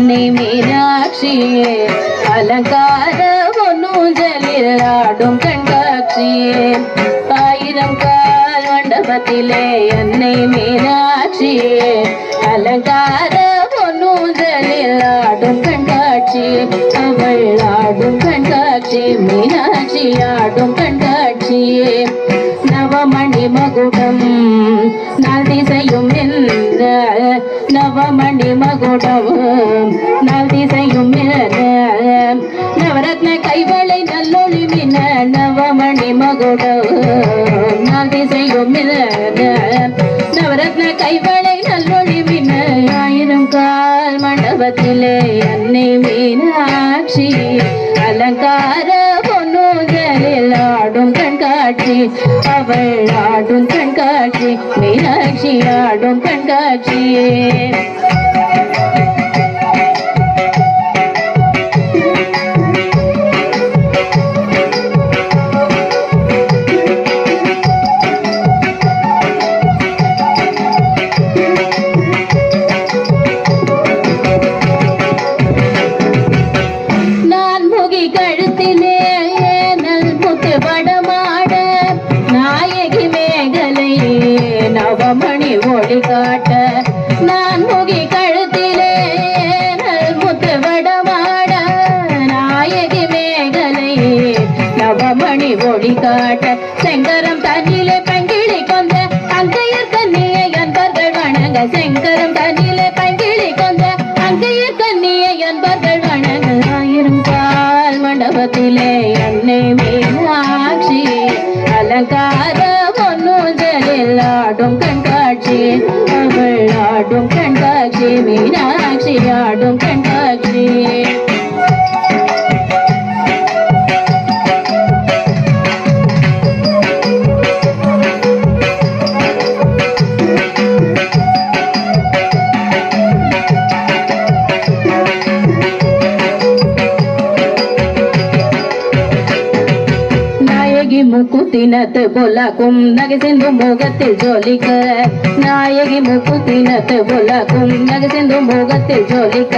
அன்னை மீனாட்சியே அலங்கார பொன்னூஞ்சலில் ஆடும் கண்காட்சியே ஆயிரம் கால் மண்டபத்திலே அன்னை மீனாட்சியே அலங்கார பொன்னூஞ்சலில் ஆடும் கண்காட்சி அவள் ஆடும் கண்காட்சி மீனாட்சி ஆடும் கண்காட்சியே நவமணி மகுடம் நாள் திசையும் நின்ற நவமணி மகுடம் நாள் திசையும் நின்ற நவரத்ன கைவளை நல்லொளி மின்ன நவமணி மகுடம் நாள் திசையும் நின்ற நவரத்ன கைவளை நல்லொளி மின்ன ஆயிரம் கால் மண்டபத்திலே அன்னை மீனாட்சி அலங்கார பொன்னூஞ்சலில் ஆடும் கண்காட்சி அவள் ஆடும் கண்காட்சி மீனாட்சி ஆடும் கண்காட்சியே கழுத்திலே நல் முத்து படமாட நாயகி மேகலை நவமணி ஒளி காட்ட நான் முகி கழுத்திலே நல் முத்து படமாட நாயகி மேகலை நவமணி ஒளி காட்ட செங்கரம் தண்ணிலே பங்கிழி கொண்ட அங்கையர் கண்ணியை அன்பர்கள் வணங்க செங்கரம் தண்ணிலே பங்கிழி கொண்ட அங்கையர் கண்ணியை அன்பர்கள் வணங்க ஆயிரம் மண்டபத்திலே அன்னை மீனாட்சி அலங்கார பொன்னூஞ்சலில் ஆடும் கண்காட்சி அவள் ஆடும் கண்காட்சி மீனாட்சி ஆடும் கண்காட்சி முக்குத்தினத்து பொல்லாக்கும் நகை சென்று முகத்தில் ஜோலிக்க நாயகி முக்குத்தினத்து பொல்லாக்கும் நகை சென்று முகத்தில் ஜோலிக்க